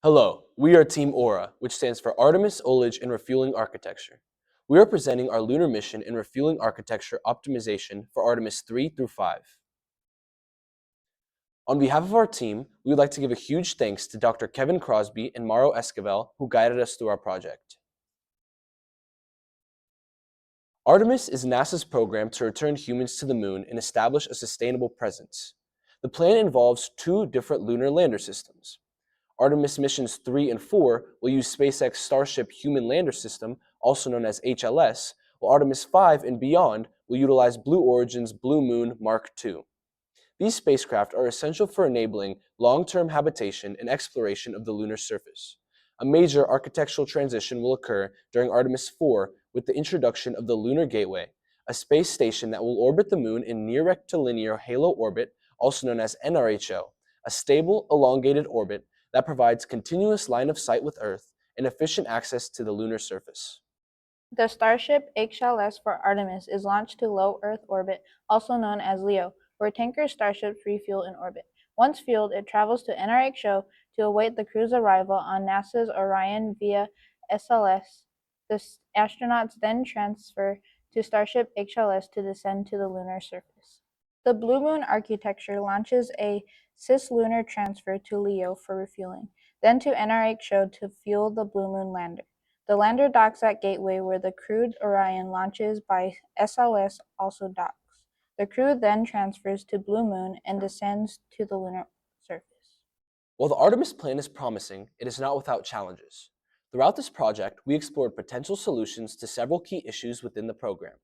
Hello, we are Team Aura, which stands for Artemis, Ullage, and Refueling Architecture. We are presenting our lunar mission and refueling architecture optimization for Artemis 3 through 5. On behalf of our team, we would like to give a huge thanks to Dr. Kevin Crosby and Mauro Esquivel, who guided us through our project. Artemis is NASA's program to return humans to the moon and establish a sustainable presence. The plan involves two different lunar lander systems. Artemis missions 3 and 4 will use SpaceX Starship Human Lander System, also known as HLS, while Artemis 5 and beyond will utilize Blue Origin's Blue Moon Mark II. These spacecraft are essential for enabling long-term habitation and exploration of the lunar surface. A major architectural transition will occur during Artemis 4 with the introduction of the Lunar Gateway, a space station that will orbit the moon in near rectilinear halo orbit, also known as NRHO, a stable, elongated orbit that provides continuous line of sight with Earth and efficient access to the lunar surface. The Starship HLS for Artemis is launched to low Earth orbit, also known as LEO, where tanker starships refuel in orbit. Once fueled, it travels to NRHO to await the crew's arrival on NASA's Orion via SLS. The astronauts then transfer to Starship HLS to descend to the lunar surface. The Blue Moon architecture launches a cislunar transfer to LEO for refueling, then to NRHO to fuel the Blue Moon lander. The lander docks at Gateway where the crewed Orion launches by SLS also docks. The crew then transfers to Blue Moon and descends to the lunar surface. While the Artemis plan is promising, it is not without challenges. Throughout this project, we explored potential solutions to several key issues within the program.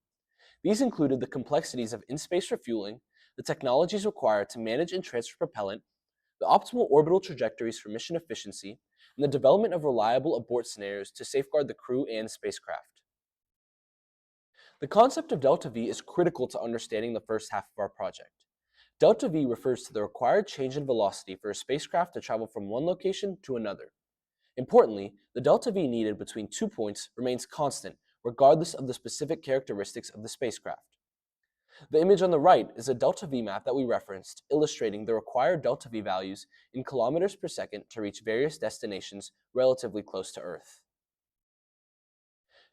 These included the complexities of in-space refueling, the technologies required to manage and transfer propellant, the optimal orbital trajectories for mission efficiency, and the development of reliable abort scenarios to safeguard the crew and spacecraft. The concept of delta V is critical to understanding the first half of our project. Delta V refers to the required change in velocity for a spacecraft to travel from one location to another. Importantly, the delta V needed between 2 points remains constant regardless of the specific characteristics of the spacecraft. The image on the right is a delta V map that we referenced, illustrating the required delta V values in kilometers per second to reach various destinations relatively close to Earth.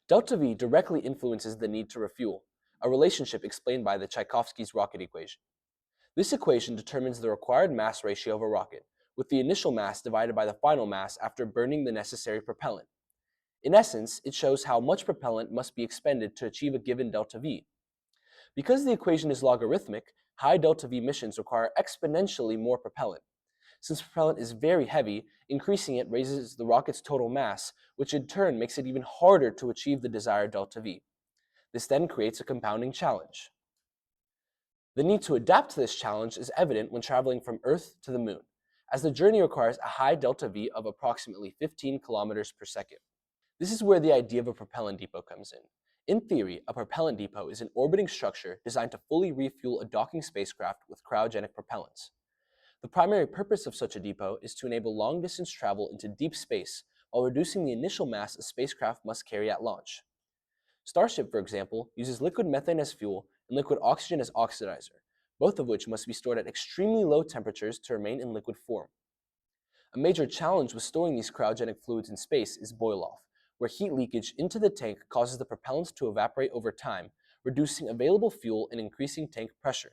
Delta V directly influences the need to refuel, a relationship explained by the Tchaikovsky's rocket equation. This equation determines the required mass ratio of a rocket, with the initial mass divided by the final mass after burning the necessary propellant. In essence, it shows how much propellant must be expended to achieve a given delta V. Because the equation is logarithmic, high delta V missions require exponentially more propellant. Since propellant is very heavy, increasing it raises the rocket's total mass, which in turn makes it even harder to achieve the desired delta V. This then creates a compounding challenge. The need to adapt to this challenge is evident when traveling from Earth to the Moon, as the journey requires a high delta V of approximately 15 kilometers per second. This is where the idea of a propellant depot comes in. In theory, a propellant depot is an orbiting structure designed to fully refuel a docking spacecraft with cryogenic propellants. The primary purpose of such a depot is to enable long-distance travel into deep space while reducing the initial mass a spacecraft must carry at launch. Starship, for example, uses liquid methane as fuel and liquid oxygen as oxidizer, both of which must be stored at extremely low temperatures to remain in liquid form. A major challenge with storing these cryogenic fluids in space is boil-off, where heat leakage into the tank causes the propellants to evaporate over time, reducing available fuel and increasing tank pressure.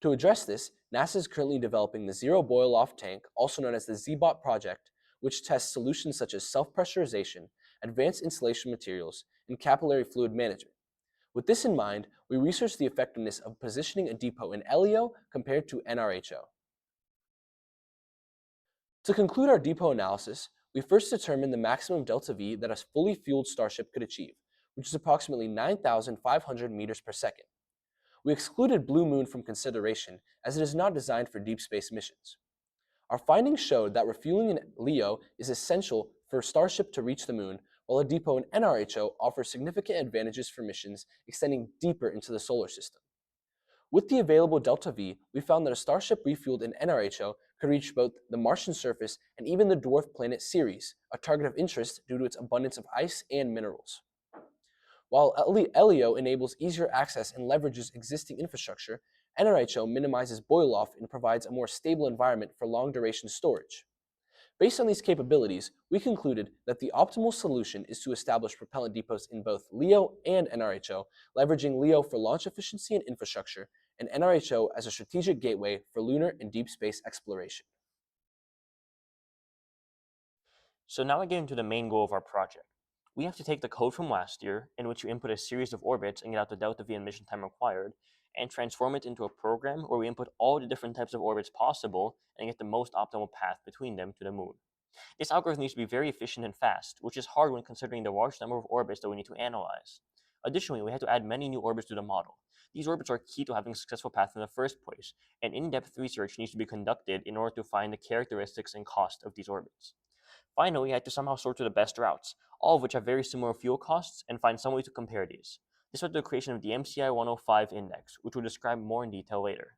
To address this, NASA is currently developing the Zero Boil-Off Tank, also known as the ZBOT project, which tests solutions such as self-pressurization, advanced insulation materials, and capillary fluid management. With this in mind, we researched the effectiveness of positioning a depot in LEO compared to NRHO. To conclude our depot analysis, we first determined the maximum delta V that a fully fueled Starship could achieve, which is approximately 9,500 meters per second. We excluded Blue Moon from consideration as it is not designed for deep space missions. Our findings showed that refueling in LEO is essential for Starship to reach the Moon, while a depot in NRHO offers significant advantages for missions extending deeper into the solar system. With the available delta V, we found that a Starship refueled in NRHO could reach both the Martian surface and even the dwarf planet Ceres, a target of interest due to its abundance of ice and minerals. While LEO enables easier access and leverages existing infrastructure, NRHO minimizes boil-off and provides a more stable environment for long-duration storage. Based on these capabilities, we concluded that the optimal solution is to establish propellant depots in both LEO and NRHO, leveraging LEO for launch efficiency and infrastructure, and NRHO as a strategic gateway for lunar and deep space exploration. So now we get into the main goal of our project. We have to take the code from last year, in which you input a series of orbits and get out the delta V and mission time required, and transform it into a program where we input all the different types of orbits possible and get the most optimal path between them to the moon. This algorithm needs to be very efficient and fast, which is hard when considering the large number of orbits that we need to analyze. Additionally, we had to add many new orbits to the model. These orbits are key to having a successful path in the first place, and in-depth research needs to be conducted in order to find the characteristics and cost of these orbits. Finally, we had to somehow sort through the best routes, all of which have very similar fuel costs, and find some way to compare these. This led to the creation of the MCI 105 index, which we'll describe more in detail later.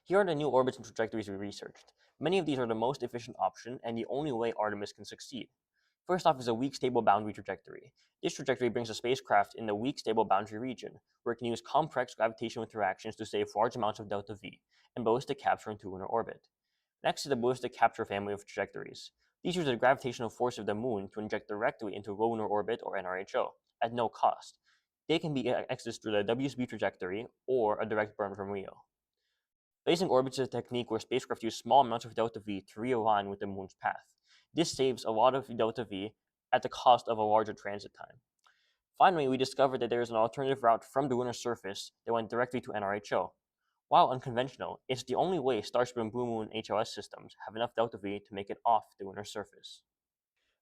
Here are the new orbits and trajectories we researched. Many of these are the most efficient option and the only way Artemis can succeed. First off is a weak stable boundary trajectory. This trajectory brings a spacecraft in the weak stable boundary region, where it can use complex gravitational interactions to save large amounts of delta V, and ballistic capture into lunar orbit. Next is the ballistic capture family of trajectories. These use the gravitational force of the moon to inject directly into lunar orbit or NRHO, at no cost. They can be accessed through the WSB trajectory or a direct burn from LEO. Phasing orbits is a technique where spacecraft use small amounts of delta V to realign with the moon's path. This saves a lot of delta V at the cost of a larger transit time. Finally, we discovered that there is an alternative route from the lunar surface that went directly to NRHO. While unconventional, it's the only way Starship and Blue Moon HLS systems have enough delta V to make it off the lunar surface.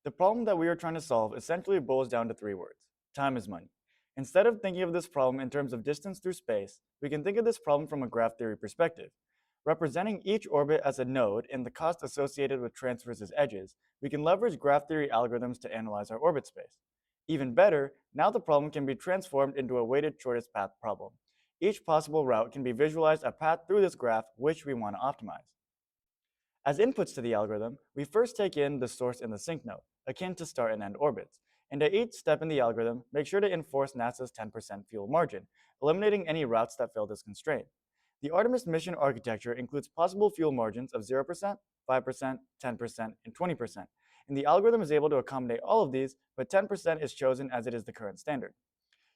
The problem that we are trying to solve essentially boils down to 3 words. Time is money. Instead of thinking of this problem in terms of distance through space, we can think of this problem from a graph theory perspective. Representing each orbit as a node and the cost associated with transfers as edges, we can leverage graph theory algorithms to analyze our orbit space. Even better, now the problem can be transformed into a weighted shortest path problem. Each possible route can be visualized a path through this graph which we want to optimize. As inputs to the algorithm, we first take in the source and the sink node, akin to start and end orbits, and at each step in the algorithm, make sure to enforce NASA's 10% fuel margin, eliminating any routes that fail this constraint. The Artemis mission architecture includes possible fuel margins of 0%, 5%, 10%, and 20%, and the algorithm is able to accommodate all of these, but 10% is chosen as it is the current standard.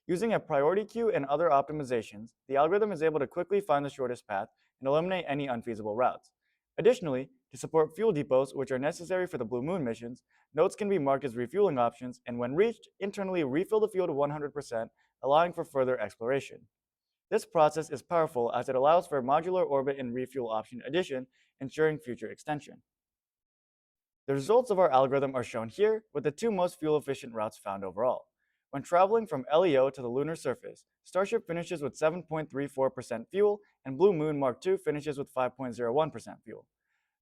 Using a priority queue and other optimizations, the algorithm is able to quickly find the shortest path and eliminate any unfeasible routes. Additionally, to support fuel depots which are necessary for the Blue Moon missions, nodes can be marked as refueling options and when reached, internally refill the fuel to 100%, allowing for further exploration. This process is powerful as it allows for modular orbit and refuel option addition, ensuring future extension. The results of our algorithm are shown here with the 2 most fuel-efficient routes found overall. When traveling from LEO to the lunar surface, Starship finishes with 7.34% fuel, and Blue Moon Mark II finishes with 5.01% fuel.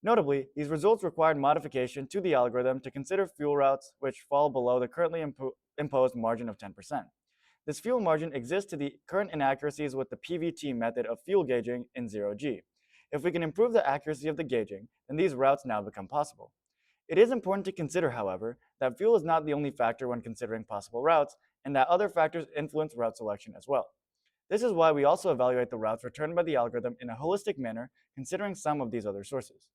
Notably, these results required modification to the algorithm to consider fuel routes which fall below the currently imposed margin of 10%. This fuel margin exists to the current inaccuracies with the PVT method of fuel gauging in 0G. If we can improve the accuracy of the gauging, then these routes now become possible. It is important to consider, however, that fuel is not the only factor when considering possible routes, and that other factors influence route selection as well. This is why we also evaluate the routes returned by the algorithm in a holistic manner, considering some of these other sources.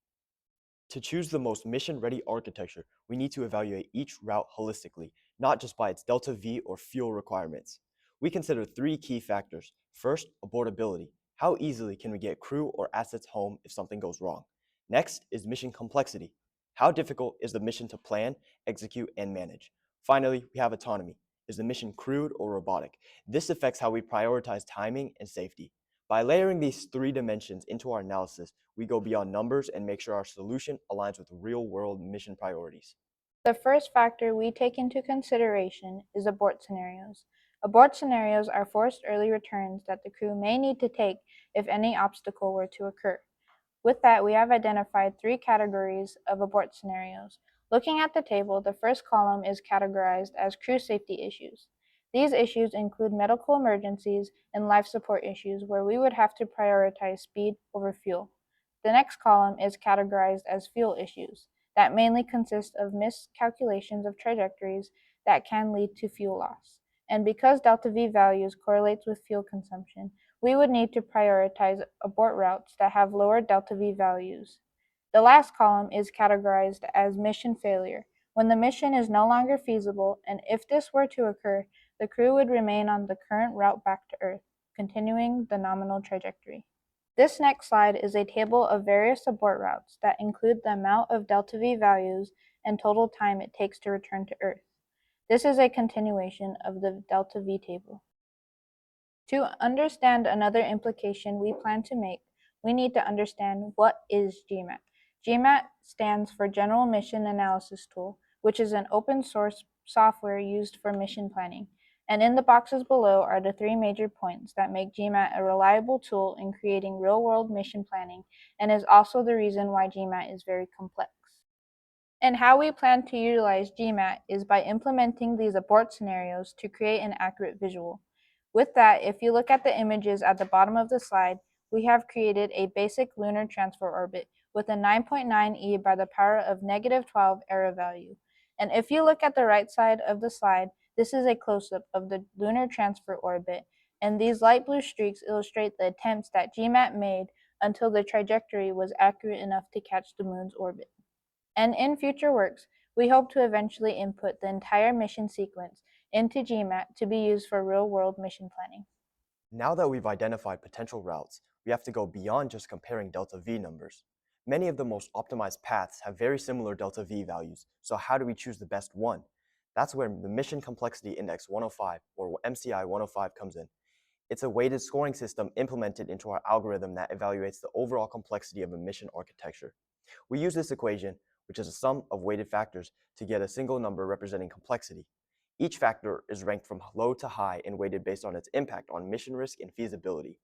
To choose the most mission-ready architecture, we need to evaluate each route holistically, not just by its delta V or fuel requirements. We consider 3 key factors. First, abortability. How easily can we get crew or assets home if something goes wrong? Next is mission complexity. How difficult is the mission to plan, execute, and manage? Finally, we have autonomy. Is the mission crewed or robotic? This affects how we prioritize timing and safety. By layering these 3 dimensions into our analysis, we go beyond numbers and make sure our solution aligns with real-world mission priorities. The first factor we take into consideration is abort scenarios. Abort scenarios are forced early returns that the crew may need to take if any obstacle were to occur. With that, we have identified 3 categories of abort scenarios. Looking at the table, the first column is categorized as crew safety issues. These issues include medical emergencies and life support issues where we would have to prioritize speed over fuel. The next column is categorized as fuel issues that mainly consist of miscalculations of trajectories that can lead to fuel loss. And because delta V values correlates with fuel consumption, we would need to prioritize abort routes that have lower delta V values. The last column is categorized as mission failure, when the mission is no longer feasible, and if this were to occur, the crew would remain on the current route back to Earth, continuing the nominal trajectory. This next slide is a table of various abort routes that include the amount of delta V values and total time it takes to return to Earth. This is a continuation of the delta V table. To understand another implication we plan to make, we need to understand what is GMAT. GMAT stands for General Mission Analysis Tool, which is an open source software used for mission planning. And in the boxes below are the three major points that make GMAT a reliable tool in creating real-world mission planning, and is also the reason why GMAT is very complex. And how we plan to utilize GMAT is by implementing these abort scenarios to create an accurate visual. With that, if you look at the images at the bottom of the slide, we have created a basic lunar transfer orbit with a 9.9 e by the power of -12 error value. And if you look at the right side of the slide, this is a close-up of the lunar transfer orbit, and these light blue streaks illustrate the attempts that GMAT made until the trajectory was accurate enough to catch the moon's orbit. And in future works, we hope to eventually input the entire mission sequence into GMAT to be used for real-world mission planning. Now that we've identified potential routes, we have to go beyond just comparing delta V numbers. Many of the most optimized paths have very similar delta V values, so how do we choose the best one? That's where the Mission Complexity Index 105, or MCI 105, comes in. It's a weighted scoring system implemented into our algorithm that evaluates the overall complexity of a mission architecture. We use this equation, which is a sum of weighted factors, to get a single number representing complexity. Each factor is ranked from low to high and weighted based on its impact on mission risk and feasibility.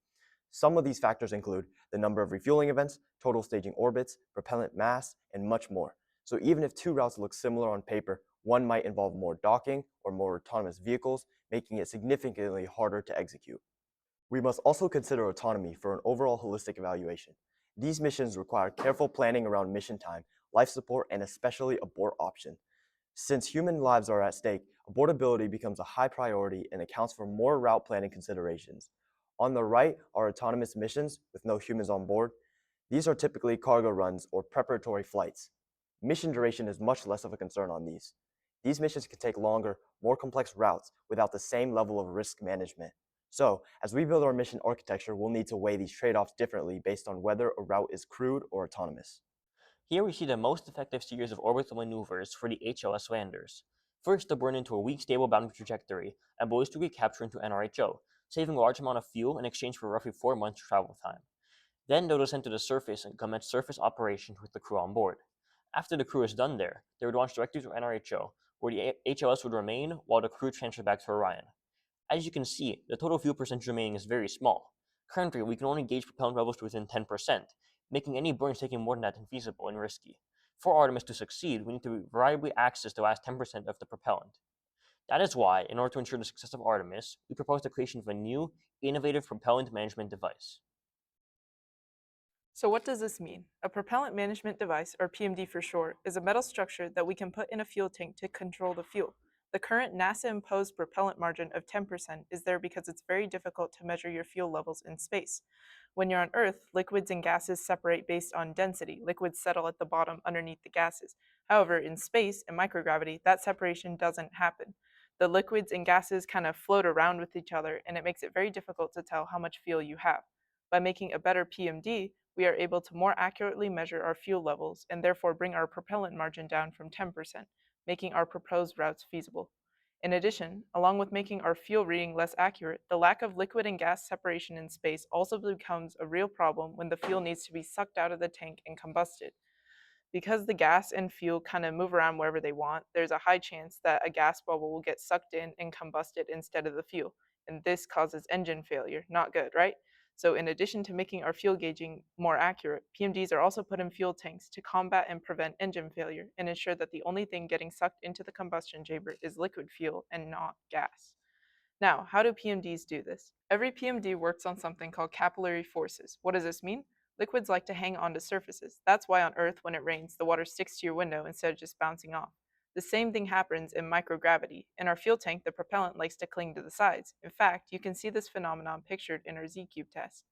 Some of these factors include the number of refueling events, total staging orbits, propellant mass, and much more. So even if two routes look similar on paper, one might involve more docking or more autonomous vehicles, making it significantly harder to execute. We must also consider autonomy for an overall holistic evaluation. These missions require careful planning around mission time, life support, and especially abort option. Since human lives are at stake, abortability becomes a high priority and accounts for more route planning considerations. On the right are autonomous missions with no humans on board. These are typically cargo runs or preparatory flights. Mission duration is much less of a concern on these. These missions can take longer, more complex routes without the same level of risk management. So, as we build our mission architecture, we'll need to weigh these trade-offs differently based on whether a route is crewed or autonomous. Here we see the most effective series of orbital maneuvers for the HLS landers. First, the burn into a weak stable boundary trajectory and ballistic recapture into NRHO, saving a large amount of fuel in exchange for roughly 4 months travel time. Then they'll descend to the surface and commence surface operations with the crew on board. After the crew is done there, they would launch directly to NRHO, where the HLS would remain while the crew transferred back to Orion. As you can see, the total fuel percentage remaining is very small. Currently, we can only gauge propellant levels to within 10%, making any burns taking more than that infeasible and risky. For Artemis to succeed, we need to reliably access the last 10% of the propellant. That is why, in order to ensure the success of Artemis, we propose the creation of a new, innovative propellant management device. So what does this mean? A propellant management device, or PMD for short, is a metal structure that we can put in a fuel tank to control the fuel. The current NASA-imposed propellant margin of 10% is there because it's very difficult to measure your fuel levels in space. When you're on Earth, liquids and gases separate based on density. Liquids settle at the bottom underneath the gases. However, in space, in microgravity, that separation doesn't happen. The liquids and gases kind of float around with each other, and it makes it very difficult to tell how much fuel you have. By making a better PMD, we are able to more accurately measure our fuel levels and therefore bring our propellant margin down from 10%, making our proposed routes feasible. In addition, along with making our fuel reading less accurate, the lack of liquid and gas separation in space also becomes a real problem when the fuel needs to be sucked out of the tank and combusted. Because the gas and fuel kind of move around wherever they want, there's a high chance that a gas bubble will get sucked in and combusted instead of the fuel. And this causes engine failure. Not good, right? So in addition to making our fuel gauging more accurate, PMDs are also put in fuel tanks to combat and prevent engine failure and ensure that the only thing getting sucked into the combustion chamber is liquid fuel and not gas. Now, how do PMDs do this? Every PMD works on something called capillary forces. What does this mean? Liquids like to hang onto surfaces. That's why on Earth, when it rains, the water sticks to your window instead of just bouncing off. The same thing happens in microgravity. In our fuel tank, the propellant likes to cling to the sides. In fact, you can see this phenomenon pictured in our Z-cube test.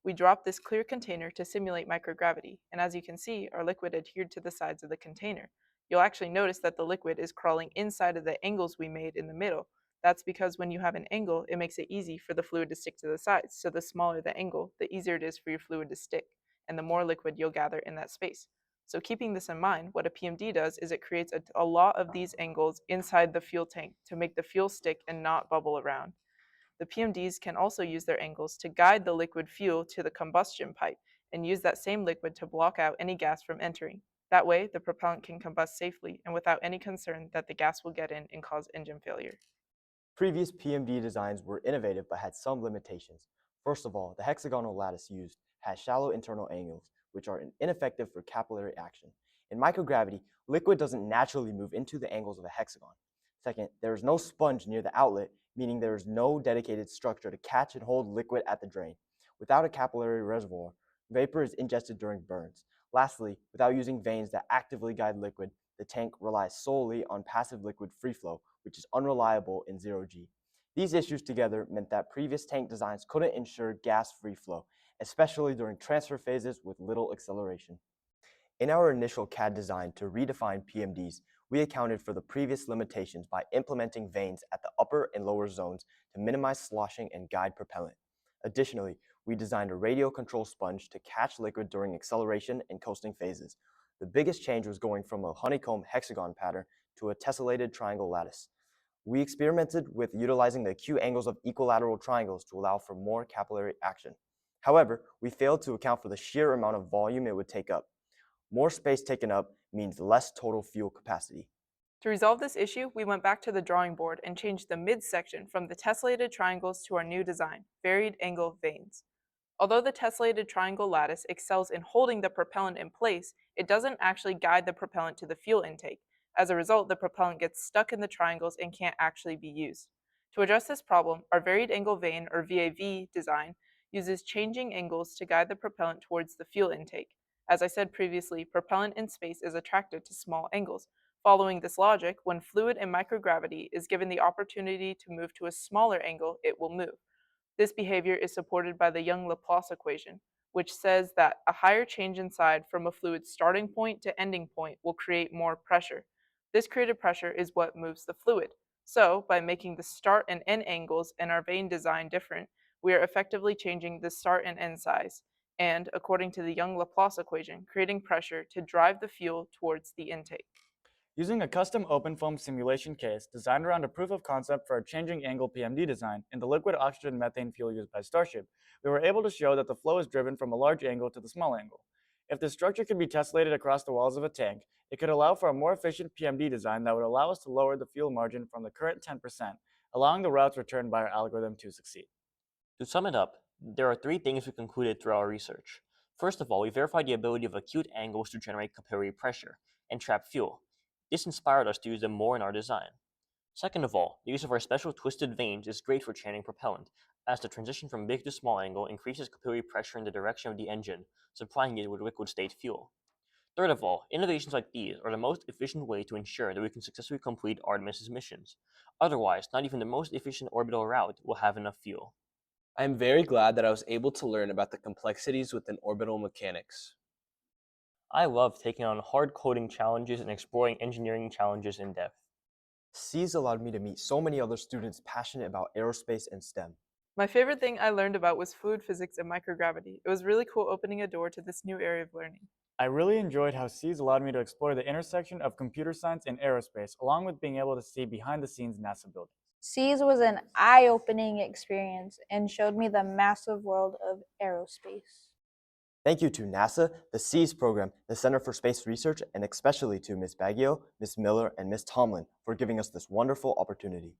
We dropped this clear container to simulate microgravity, and as you can see, our liquid adhered to the sides of the container. You'll actually notice that the liquid is crawling inside of the angles we made in the middle. That's because when you have an angle, it makes it easy for the fluid to stick to the sides. So the smaller the angle, the easier it is for your fluid to stick, and the more liquid you'll gather in that space. So keeping this in mind, what a PMD does is it creates a lot of these angles inside the fuel tank to make the fuel stick and not bubble around. The PMDs can also use their angles to guide the liquid fuel to the combustion pipe and use that same liquid to block out any gas from entering. That way, the propellant can combust safely and without any concern that the gas will get in and cause engine failure. Previous PMD designs were innovative but had some limitations. First of all, the hexagonal lattice used has shallow internal angles, which are ineffective for capillary action. In microgravity, liquid doesn't naturally move into the angles of a hexagon. Second, there is no sponge near the outlet, meaning there is no dedicated structure to catch and hold liquid at the drain. Without a capillary reservoir, vapor is ingested during burns. Lastly, without using vanes that actively guide liquid, the tank relies solely on passive liquid free flow, which is unreliable in zero-G. These issues together meant that previous tank designs couldn't ensure gas free flow, especially during transfer phases with little acceleration. In our initial CAD design to redefine PMDs, we accounted for the previous limitations by implementing vanes at the upper and lower zones to minimize sloshing and guide propellant. Additionally, we designed a radial control sponge to catch liquid during acceleration and coasting phases. The biggest change was going from a honeycomb hexagon pattern to a tessellated triangle lattice. We experimented with utilizing the acute angles of equilateral triangles to allow for more capillary action. However, we failed to account for the sheer amount of volume it would take up. More space taken up means less total fuel capacity. To resolve this issue, we went back to the drawing board and changed the midsection from the tessellated triangles to our new design, varied angle vanes. Although the tessellated triangle lattice excels in holding the propellant in place, it doesn't actually guide the propellant to the fuel intake. As a result, the propellant gets stuck in the triangles and can't actually be used. To address this problem, our varied angle vane, or VAV, design uses changing angles to guide the propellant towards the fuel intake. As I said previously, propellant in space is attracted to small angles. Following this logic, when fluid in microgravity is given the opportunity to move to a smaller angle, it will move. This behavior is supported by the Young-Laplace equation, which says that a higher change inside from a fluid's starting point to ending point will create more pressure. This created pressure is what moves the fluid. So, by making the start and end angles in our vane design different, we are effectively changing the start and end size, and, according to the Young-Laplace equation, creating pressure to drive the fuel towards the intake. Using a custom open foam simulation case designed around a proof of concept for a changing angle PMD design in the liquid oxygen methane fuel used by Starship, we were able to show that the flow is driven from a large angle to the small angle. If the structure could be tessellated across the walls of a tank, it could allow for a more efficient PMD design that would allow us to lower the fuel margin from the current 10%, allowing the routes returned by our algorithm to succeed. To sum it up, there are three things we concluded through our research. First of all, we verified the ability of acute angles to generate capillary pressure and trap fuel. This inspired us to use them more in our design. Second of all, the use of our special twisted vanes is great for chaining propellant, as the transition from big to small angle increases capillary pressure in the direction of the engine, supplying it with liquid state fuel. Third of all, innovations like these are the most efficient way to ensure that we can successfully complete Artemis' missions. Otherwise, not even the most efficient orbital route will have enough fuel. I am very glad that I was able to learn about the complexities within orbital mechanics. I love taking on hard coding challenges and exploring engineering challenges in depth. SEAS allowed me to meet so many other students passionate about aerospace and STEM. My favorite thing I learned about was fluid physics and microgravity. It was really cool opening a door to this new area of learning. I really enjoyed how SEAS allowed me to explore the intersection of computer science and aerospace, along with being able to see behind the scenes NASA buildings. SEAS was an eye-opening experience and showed me the massive world of aerospace. Thank you to NASA, the SEAS program, the Center for Space Research, and especially to Ms. Baggio, Ms. Miller, and Ms. Tomlin for giving us this wonderful opportunity.